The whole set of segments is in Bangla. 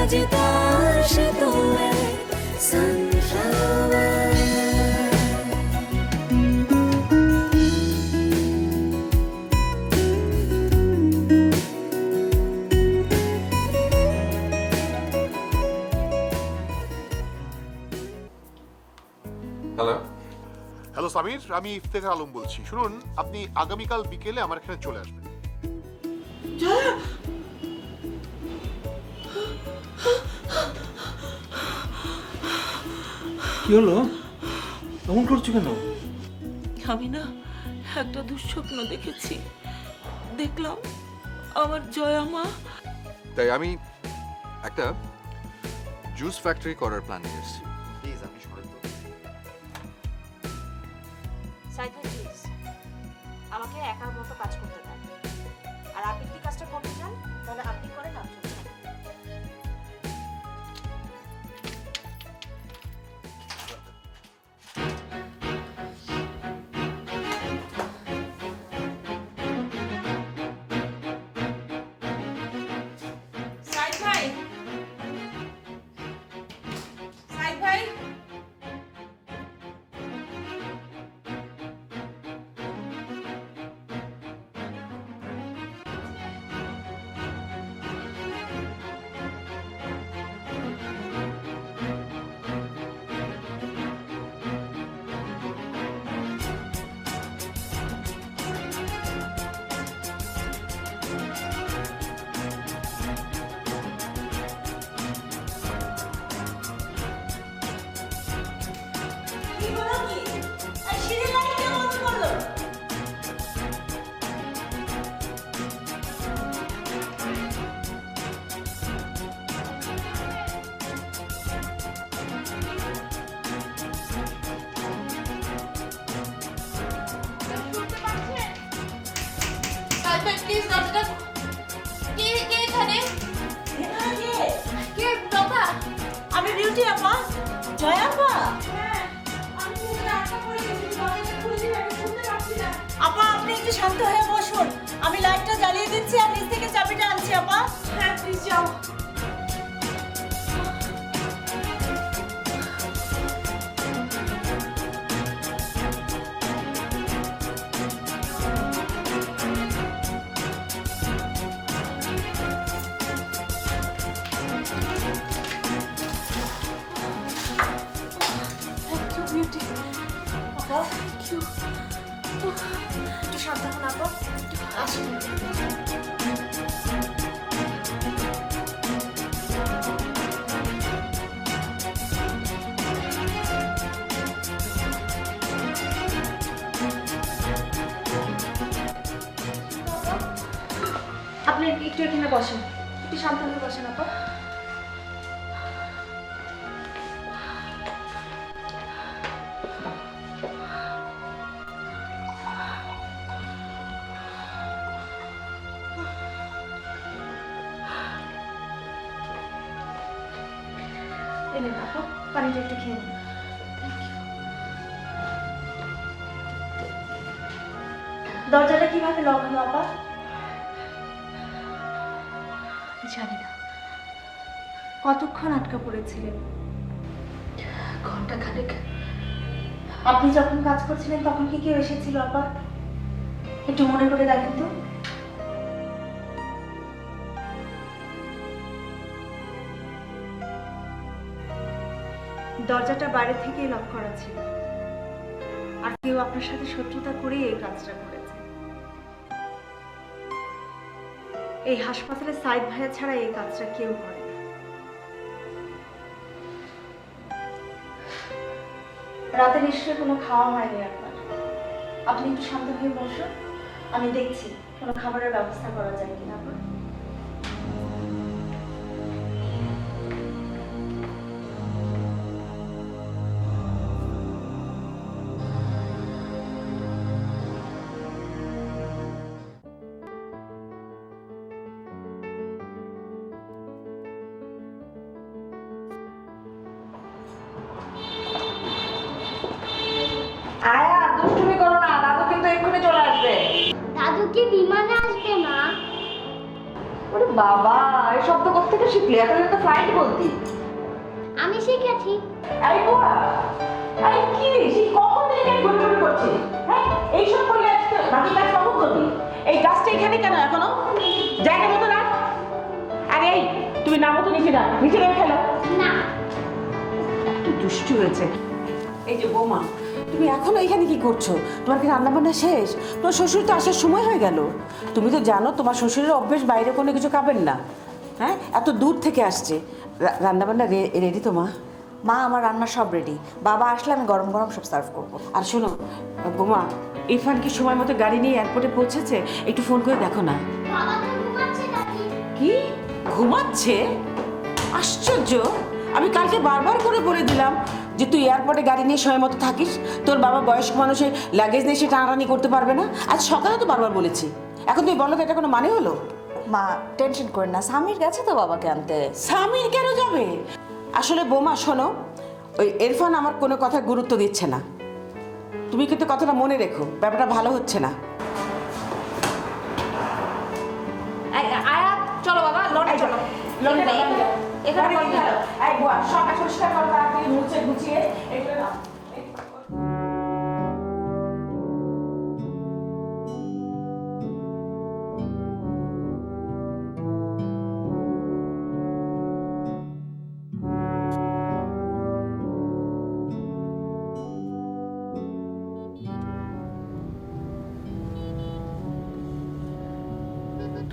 Agitarsito sunflower. Hello. Hello Samir, আমি ইফতেখার আলম বলছি। শুনুন, আপনি আগামীকাল বিকেলে আমার এখানে চলে আসবেন। কি হলো? এমন করছো কেন? আমি না একটা দুঃস্বপ্ন দেখেছি। দেখলাম আমার জয়া মা। তাই আমি একটা জুস ফ্যাক্টরি করার প্ল্যান নিয়ে এসেছি। প্লিজ আপনি শুনেন তো। সাইকেল প্লিজ, আমাকে একার মতো কাজ করতে দেন। আর আপনি কি কাজটা করতে চান তাহলে আপনি করেন, আমি চলতে থাকি। সাইদ ভাই, সাইদ ভাই, কি বলো কি? আর সিঁড়ির লাইট কে বন্ধ করলো? শুনতে পাচ্ছেন? সাইদ ভাই প্লিজ দরজাটা, কে কে এখানে? এখানে কে? কে বাবা? আমি বিউটি আপা। জয়া আপা? হ্যাঁ, আমি পুরো আটকা পড়ে গেছি, দরজাটা খুলতে পারি, শুনতে পাচ্ছি না। আপা আপনি একটু শান্ত হয়ে বসুন, আমি লাইটটা জ্বালিয়ে দিচ্ছি আর নিচ থেকে চাবিটা আনছি। আপা হ্যাঁ প্লিজ যাও। Thank you, beauty. আপা, thank you. একটু শান্ত হন আপা, আসুন। আপনি একটু এখানে বসেন, একটু শান্ত হয়ে বসেন আপা। এনে আপা, পানিটা একটু খেয়ে নিন। দরজাটা কিভাবে লক হলো আপা? জানি না। কতক্ষণ আটকা পড়েছিলেন? ঘন্টা খানেক। আপনি যখন কাজ করছিলেন তখন কি কেউ এসেছিল আপা? একটু মনে করে দেখেন তো। দরজাটা বাইরে থেকেই লক করা ছিল, আর কেউ আপনার সাথে শত্রুতা করেই এই কাজটা করেছে। এই হাসপাতালে সাইদ ভাইয়া ছাড়া এই কাজটা কেউ করে না। রাতে নিশ্চয়ই কোনো খাওয়া হয়নি আপনার। আপনি একটু শান্ত হয়ে বসুন, আমি দেখছি কোনো খাবারের ব্যবস্থা করা যায় কিনা আপনার। আয়া দুষ্টুমি করো না, দাদু কিন্তু এক্ষুনি চলে আসবে। দাদু কি বিমানে আসবে মা? ও বাবা এই শব্দ কোথা থেকে শিখলি? এখন তো ফ্লাইট বলতি। আমি শিখেছি। এই বুয়া, এই কি রে? সেই কখন থেকে ঘুরে ঘুরে করছিস? হ্যাঁ, এইসব করলে আজকে বাকি কাজ কখন করবি? এই গাছটা এখানে কেন এখনো? জায়গা মতো রাখ। আরে এই, তুমি নামো তো নিচে, না নিচে নেমে ফেলো। না, একটু দুষ্টু হয়েছে। এই যে বৌমা, তুমি এখনো এখানে কি করছো? তোমার কি রান্না বান্না শেষ? তোমার শ্বশুর তো আসার সময় হয়ে গেল। তুমি তো জানো তোমার শ্বশুরের অভ্যেস বাইরে কোনো কিছু খাবেন না। হ্যাঁ, এত দূর থেকে আসছে। রান্না বান্না রেডি তো মা? মা আমার রান্না সব রেডি, বাবা আসলে আমি গরম গরম সব সার্ভ করবো। আর শোনো বৌমা, ইরফান কি সময় মতো গাড়ি নিয়ে এয়ারপোর্টে পৌঁছেছে? একটু ফোন করে দেখো না। বাবা তো ঘুমাচ্ছে দাদি। কি ঘুমাচ্ছে? আশ্চর্য! আমি কালকে বারবার করে বলে দিলাম যে তুই এয়ারপোর্টে গাড়ি নিয়ে সময় মতো থাকিস, তোর বাবা বয়স্ক মানুষের লাগেজ নিয়ে সে টানাটানি করতে পারবে না। আজ সকালে তো বারবার বলেছি, এখন তুমি বলো তো এটা কোনো মানে হলো? মা টেনশন করেন না, স্বামীর গেছে তো বাবাকে আনতে। স্বামীর কেন যাবে? আসলে বৌমা শোনো, ওই ইরফান আমার কোনো কথা গুরুত্ব দিচ্ছে না। তুমি কিন্তু কথাটা মনে রেখো, ব্যাপারটা ভালো হচ্ছে না। আয়া চলো বাবা, লন্ডন চলো। লন্ডনে এখানে বল না। এই বুয়া, সব কাজ পরিষ্কার করো, তাড়াতাড়ি মুছে গুছিয়ে এগুলো নাও।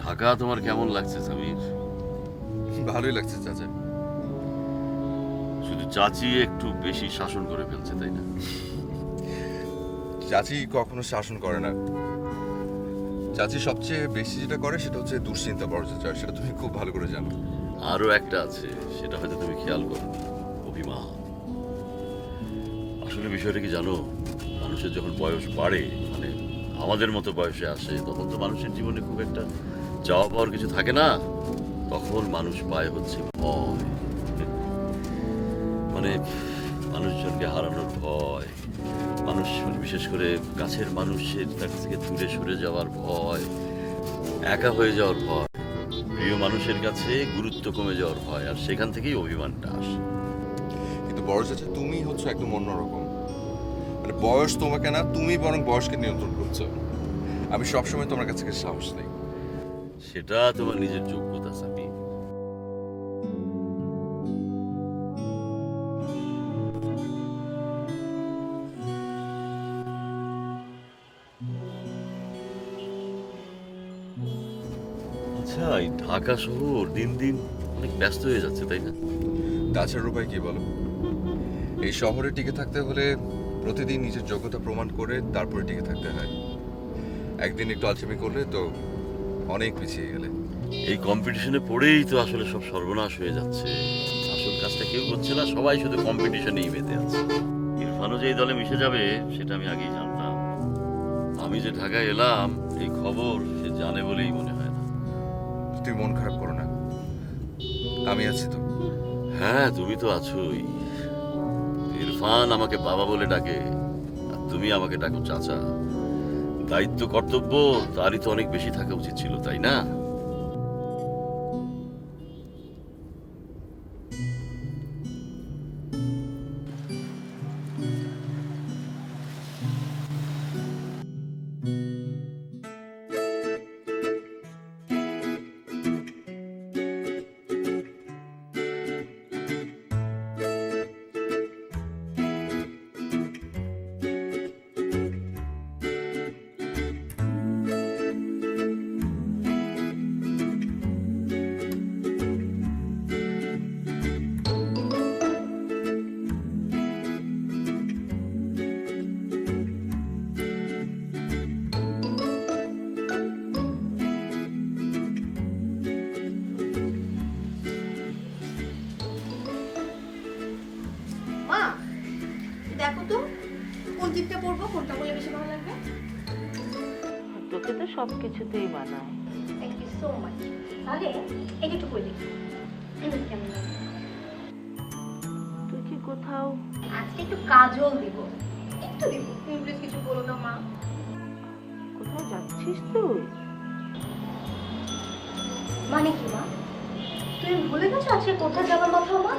ঢাকা তোমার কেমন লাগছে সামির? ভালোই লাগছে চাচা। শুধু চাচি একটু বেশি শাসন করে ফেলছে, তাই না? চাচি কখনো শাসন করে না। চাচি সবচেয়ে বেশি যেটা করে সেটা হচ্ছে দুশ্চিন্তা বড় চাচা, সেটা তুমি খুব ভালো করে জানো। আরো একটা আছে, সেটা হয়তো তুমি খেয়াল করো, অভিমান। আসলে বিষয়টা কি জানো, মানুষের যখন বয়স বাড়ে, মানে আমাদের মতো বয়সে আসে, তখন তো মানুষের জীবনে খুব একটা চাওয়া পাওয়ার কিছু থাকে না। তখন মানুষ পায় হচ্ছে ভয়, মানে মানুষজনকে হারানোর ভয়, মানুষ বিশেষ করে কাছের মানুষের কাছ থেকে দূরে সরে যাওয়ার ভয়, একা হয়ে যাওয়ার ভয়, প্রিয় মানুষের কাছে গুরুত্ব কমে যাওয়ার ভয়, আর সেখান থেকেই অভিমানটা আসে। কিন্তু বড় চাচা তুমি হচ্ছে একদম অন্যরকম। মানে বয়স তোমাকে না, তুমি বরং বয়সকে নিয়ন্ত্রণ করছো। আমি সবসময় তোমার কাছ থেকে সাহস নেই। সেটা তোমার নিজের যোগ্যতা সামি। আচ্ছা, এই ঢাকা শহর দিন দিন অনেক ব্যস্ত হয়ে যাচ্ছে, তাই না? তাছাড়া উপায় কি বলো? এই শহরে টিকে থাকতে হলে প্রতিদিন নিজের যোগ্যতা প্রমাণ করে তারপরে টিকে থাকতে হয়। একদিন একটু আলসেমি করলে তো অনেক পিছিয়ে গেলে। এই কম্পিটিশনে পড়েই তো আসলে সব সর্বনাশ হয়ে যাচ্ছে। আসল কাজটা কেউ করছে না, সবাই শুধু কম্পিটিশনেই মেতে আছে। ইরফানও যে এই দলে মিশে যাবে সেটা আমি আগেই জানতাম। আমি যে ঢাকায় এলাম এই খবর সে জানে বলেই মনে হয় না। তুই মন খারাপ করো না, আমি আছি তো। হ্যাঁ, তুমি তো আছোই। ইরফান আমাকে বাবা বলে ডাকে, আর তুমি আমাকে ডাকো চাচা। দায়িত্ব কর্তব্য তারই তো অনেক বেশি থাকা উচিত ছিল, তাই না? মা দেখো তো কোন জিপটা পরবো, কোনটা বলে বেশি ভালো লাগবে। তোকে তো সব কিছুতেই মানায়। Thank you so much. তাহলে এটা একটু পরে দেখি কেমন লাগে। তুই কি কোথাও আজকে একটু কাজল দিব, একটু দিব। তুমি প্লিজ কিছু বলো না মা। কোথাও যাচ্ছিস তুই? মানে কি মা, তুমি ভুলে গেছো আজকে কোথায় যাবার কথা আমার?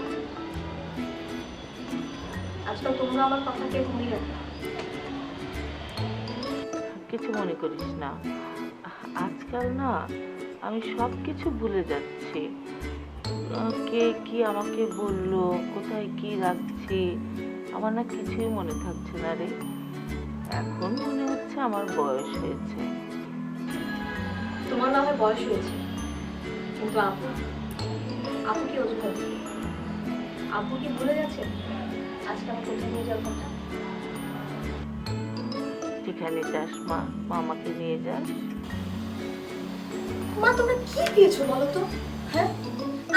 আজকাল তোমরা আমার কথা কে ভুলে গেছো? কিছু মনে করিস না, আজকাল না আমি সব কিছু ভুলে যাচ্ছি। কে কি আমাকে বললো, কোথায় কি রাখছি, আমার না কিছুই মনে থাকছে না রে। এখন মনে হচ্ছে আমার বয়স হয়েছে। তোমার না হয় বয়স হয়েছে, কিন্তু আপু, আপু কি অজুহাত? আপু কি ভুলে গেছে আজকে আমি কোথায় নিয়ে যাওয়ার কথা? যেখানে যাস মা, মামাকে নিয়ে যাস। মা তোমরা কি পেয়েছো বলো তো? হ্যাঁ,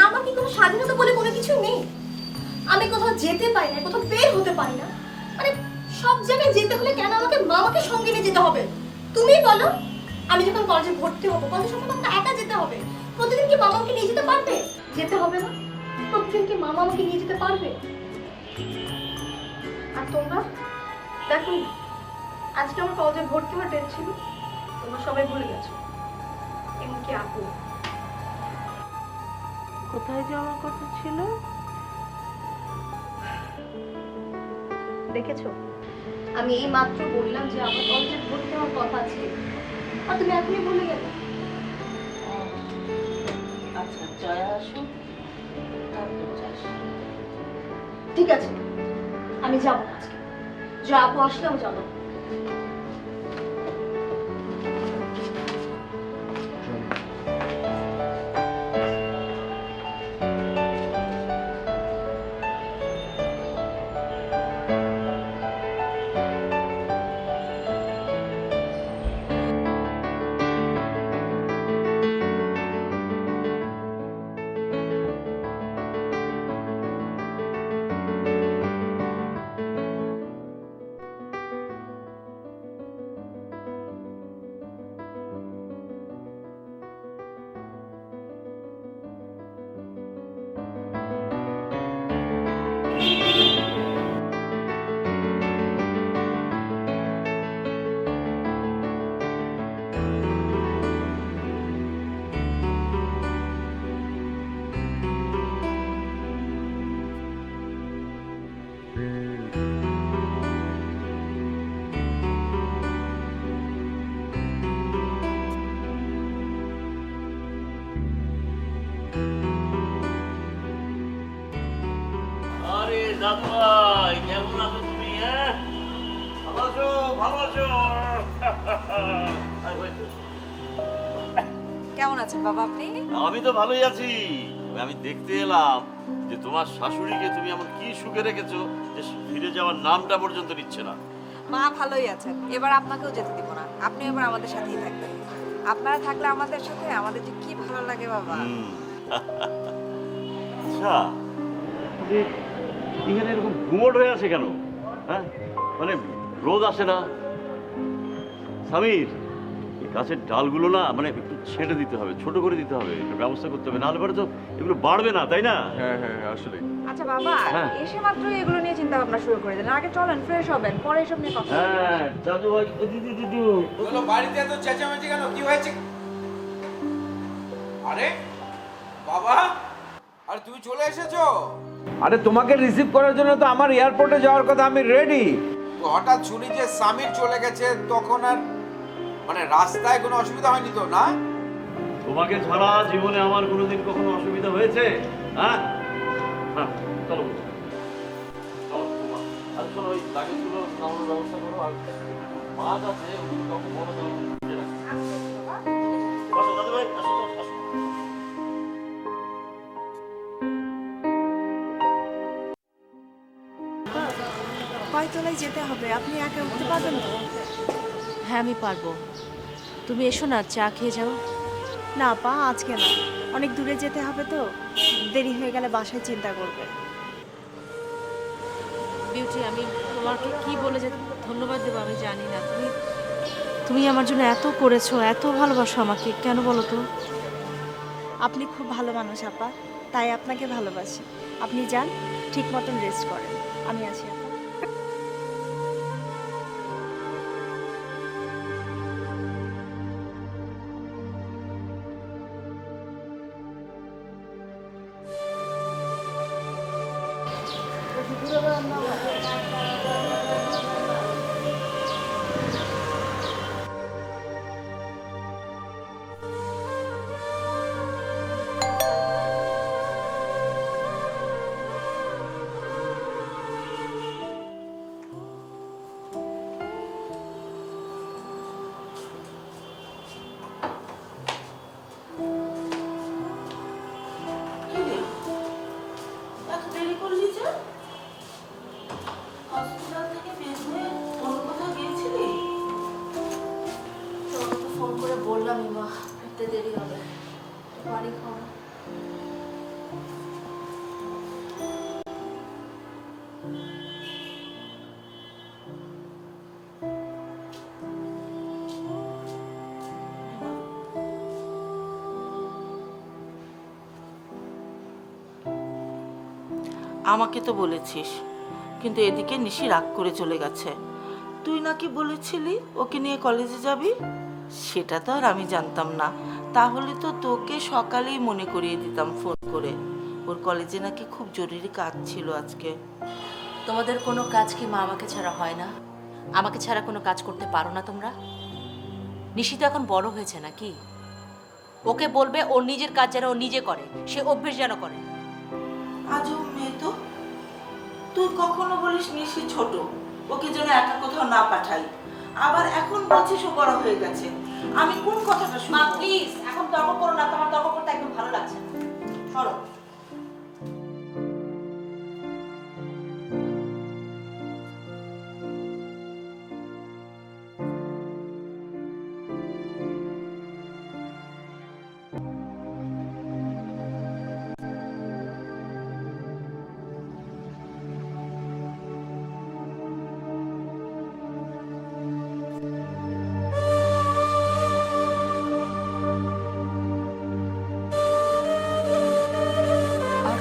আমার কি কোনো স্বাধীনতা বলে কোনো কিছু নেই? আমি কোথাও যেতে পারি না, কোথাও বের হতে পারি না। মানে সব জায়গায় যেতে হলে কেন আমাকে মামাকে সঙ্গে নিয়ে যেতে হবে? তুমি বলো, আমি যখন কলেজে ভর্তি হবো কলেজের সময় আমাকে একা যেতে হবে। প্রতিদিন কি মামা আমাকে নিয়ে যেতে পারবে? যেতে হবে না। প্রতিদিন কি মামা আমাকে নিয়ে যেতে পারবে? আর তোমরা দেখো, আজকে আমার কলেজে ভর্তি হওয়ার ডেট ছিল, তোমরা সবাই ভুলে গেছো, এমনকি আপু। কোথায় যাওয়ার কথা ছিল? দেখেছো, আমি এই মাত্র বললাম যে আমার কলেজে ভর্তি হওয়ার কথা ছিল, আর তুমি এখনই ভুলে গেলে। আচ্ছা, জয়া আসুন, তারপর যাস। ঠিক আছে, আমি যাবো না আজকে। যে আপু আসলে আমি যাবো। আরে দাদু ভাই, কেমন আছো তুমি? হ্যাঁ, ভালো আছো? ভালো আছো? আরে ভাই, কেমন আছেন বাবা আপনি? আমি তো ভালোই আছি। আমি দেখতে এলাম যে তোমার শাশুড়িকে তুমি এমন কি সুখে রেখেছো যে ফিরে যাওয়ার নামটা পর্যন্ত নিচ্ছে না। মা ভালোই আছেন, এবার আপনাকেও যেতে দিব না, আপনি এবার আমাদের সাথেই থাকবেন। আপনারা থাকলে আমাদের সাথে আমাদের যে কি ভালো লাগে বাবা। আচ্ছা, এখানে এরকম গুমোট হয়ে আছে কেন? হ্যাঁ, মানে রোদ আসে না? সামির, এই গাছের ডালগুলো না মানে একটু ছেঁটে দিতে হবে, ছোট করে দিতে হবে, একটু ব্যবস্থা করতে হবে, নাহলে পরে তো এগুলো বাড়বে না, তাই না? হ্যাঁ হ্যাঁ আসলে আচ্ছা বাবা, হ্যাঁ। এসে মাত্রই এগুলো নিয়ে চিন্তা ভাবনা শুরু করে দিলেন। আগে চলেন ফ্রেশ হবেন, পরে এসব নিয়ে কথা বলবো। হ্যাঁ, দাদু ভাই, দিদি বলো বাড়িতে এত চেঁচামেচি কেন? কি হয়েছে? আরে বাবা, আরে তুমি চলে এসেছো? আরে তোমাকে রিসিভ করার জন্য তো আমার এয়ারপোর্টে যাওয়ার কথা, আমি রেডি। তো হঠাৎ শুনি যে সামির চলে গেছে, তখন আর মানে রাস্তায় কোনো অসুবিধা হয়নি তো না? তোমাকে ছাড়া জীবনে আমার কোনোদিন কখনো অসুবিধা হয়েছে? হ্যাঁ, হ্যাঁ, চলো চলো তোমা। আর শোনো, ওই লাগেজগুলো নামানোর ব্যবস্থা করো, আর মাছ আছে ওগুলো কাউকে বড় দাও। আসো দাদু ভাই, আসো আসো। কয়তলায় যেতে হবে? আপনি একা উঠতে পারবেন তো? হ্যাঁ আমি পারবো, তুমি এসো না, চা খেয়ে যাও। না পা, আজকে না, অনেক দূরে যেতে হবে তো, দেরি হয়ে গেলে বাসায় চিন্তা করবে। বিউটি, আমি তোমাকে কি বলে যে ধন্যবাদ দেবো আমি জানি না। তুমি তুমি আমার জন্য এত করেছো, এত ভালোবাসো আমাকে, কেন বলো তো? আপনি খুব ভালো মানুষ আপা, তাই আপনাকে ভালোবাসি। আপনি যান, ঠিক মতন রেস্ট করেন, আমি আছি আপা। এত দেরি করলি যে? হসপিটাল থেকে বের হয়ে অন্য কোথাও গিয়েছিলি? তোমাকে ফোন করে বললামই মা, ফিরতে দেরি হবে, বাড়ি খাও। আমাকে তো বলেছিস, কিন্তু এদিকে নিশি রাগ করে চলে গেছে। তুই নাকি বলেছিলি ওকে নিয়ে কলেজে যাবি, সেটা তো আর আমি জানতাম না। তাহলে তো তোকে সকালেই মনে করিয়ে দিতাম ফোন করে। ওর কলেজে নাকি খুব জরুরি কাজ ছিল আজকে। তোমাদের কোনো কাজ কি মা আমাকে ছাড়া হয় না? আমাকে ছাড়া কোনো কাজ করতে পারো না তোমরা? নিশি তো এখন বড় হয়েছে নাকি? ওকে বলবে ওর নিজের কাজ যেন ও নিজে করে, সে অভ্যেস যেন করে। আজও মেয়ে তো, তুই কখনো বলিস নিশি ছোট, ওকে যেন একা কোথাও না পাঠাই, আবার এখন বলছিস ও বড় হয়ে গেছে। আমি কোন কথাটা মা শুনবো? প্লিজ এখন তর্ক করো না, তোমার তর্ক করতে একদম ভালো লাগছে না। সরো।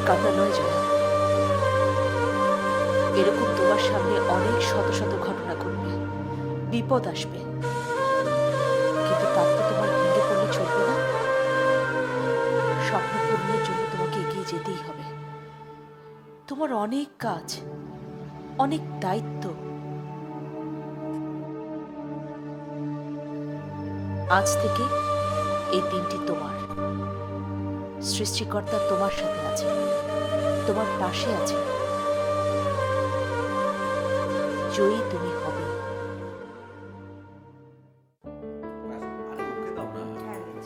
কান্না নয় জয়া, এরকম তোমার সামনে অনেক শত শত ঘটনা ঘটবে, বিপদ আসবে, কিন্তু তার তো তোমার ভেঙে পড়লে চলবে না। স্বপ্ন পূরণের জন্য তোমাকে এগিয়ে যেতেই হবে। তোমার অনেক কাজ, অনেক দায়িত্ব। আজ থেকে এই দিনটি তোমার। সৃষ্টিকর্তা তোমার সাথে আছে, তোমার পাশে আছে। জয়ী তুমি হবে।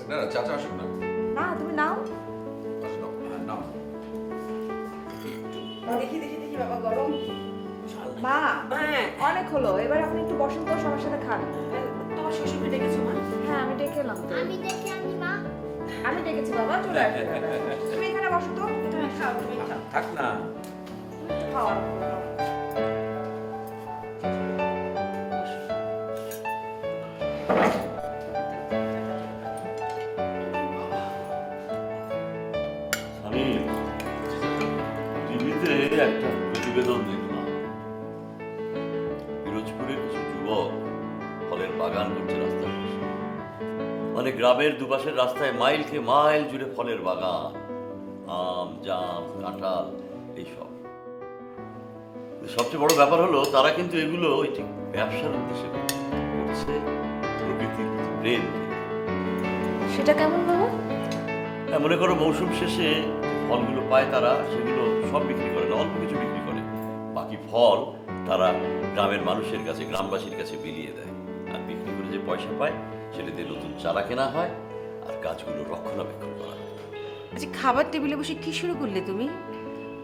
না না, চাচা আসুন না। না তুমি নাও। নাও। দেখি দেখি দেখি বাবা, গরম। মা অনেক হলো, এবার আপনি একটু বসেন তো, সবার সাথে খান। তোমার শ্বশুরকে ডেকেছো মা? হ্যাঁ আমি ডেকে এলাম তো। আমি দেখি আমি মা। আমি ডেকেছি বাবা, চলে আসবে। তুমি এখানে বসো তো, তুমি খাও, তুমি খাও। থাক না। খাও। আমি টিভিতে একটা প্রতিবেদন দেখলাম, পিরোজপুরের কিছু যুবক ফলের বাগান করছে রাস্তার পাশে। মানে গ্রামের দুপাশের রাস্তায় মাইলকে মাইল জুড়ে ফলের বাগান, আম, জাম, কাঁঠাল, এইসব। সবচেয়ে বড় ব্যাপার হলো তারা কিন্তু এগুলো ওই ঠিক ব্যবসার উদ্দেশ্যে করছে, প্রকৃতির প্রেম থেকে। সেটা কেমন বাবা? মনে করো মৌসুম শেষে ফলগুলো পায় তারা, সেগুলো সব বিক্রি করে না, অল্প কিছু বিক্রি করে। বাকি ফল তারা গ্রামের মানুষের কাছে, গ্রামবাসীর কাছে বিলিয়ে দেয়। আর বিক্রি করে যে পয়সা পায় সেটা দিয়ে নতুন চারা কেনা হয় আর গাছগুলো রক্ষণাবেক্ষণ করা হয়। আচ্ছা, খাবার টেবিলে বসে কি শুরু করলে তুমি?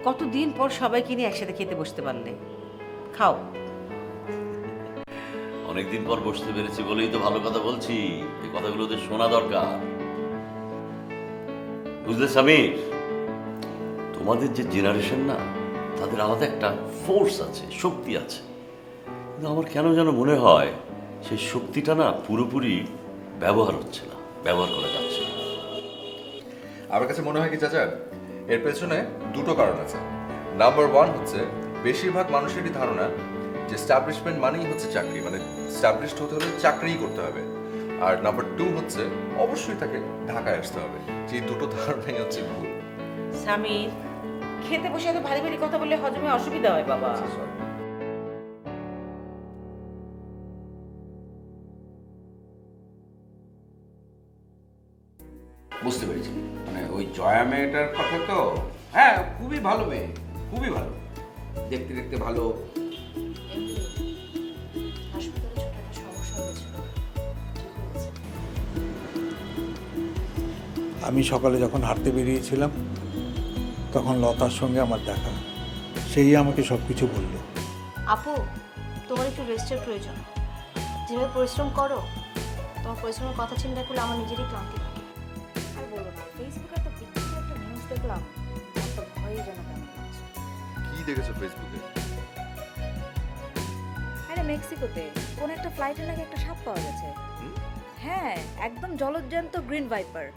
কতদিন পর সবাইকে নিয়ে একসাথে খেতে বসতে পারলে। খাও। অনেকদিন পর বসতে পেরেছি বলেই তো ভালো কথা বলছি। এই কথাগুলো ওদের শোনা দরকার, বুঝলে সমীর? তোমাদের যে জেনারেশন না, তাদের আলাদা একটা ফোর্স আছে, শক্তি আছে। কিন্তু আমার কেন যেন মনে হয় সেই শক্তিটা না পুরোপুরি ব্যবহার হচ্ছে না, ব্যবহার করা যাচ্ছে না। আমার কাছে মনে হয় কি চাচা, এর পেছনে দুটো কারণ আছে। নাম্বার ওয়ান হচ্ছে বেশিরভাগ মানুষেরই ধারণা যে স্টাবলিশমেন্ট মানেই হচ্ছে চাকরি, মানে স্টাবলিশড হতে হলে চাকরিই করতে হবে। আর নাম্বার টু হচ্ছে অবশ্যই তাকে ঢাকায় আসতে হবে। যে দুটো ধারণাই হচ্ছে ভুল। স্বামীর খেতে বসে এত ভারী ভারী কথা বললে হজমে অসুবিধা হয় বাবা। বুঝতে পেরেছি, মানে ওই জয়া মেয়েটার কথা তো। হ্যাঁ, খুবই ভালো মেয়ে, খুবই ভালো, দেখতে দেখতে ভালো। হাসপাতালে ছোট একটা সমস্যা হয়েছিল। আমি সকালে যখন হাঁটতে বেরিয়েছিলাম তখন লতার সঙ্গে আমার দেখা, সেই আমাকে সব কিছু বলল। আপু, তোমার একটু রেস্টের প্রয়োজন। যেভাবে পরিশ্রম করো, তোমার পরিশ্রমের কথা চিন্তা করলে আমার নিজেরই ক্লান্তি লাগে। আর বলো না, ফেসবুকে একটা বিখ্যাত একটা নিউজ দেখলাম, একটা ভয়ে যেন কেমন লাগছে। কি দেখেছো ফেসবুকে? আরে মেক্সিকোতে কোন একটা ফ্লাইটে নাকি একটা সাপ পাওয়া গেছে। হ্যাঁ, একদম জলজ্যান্ত গ্রিন ভাইপার।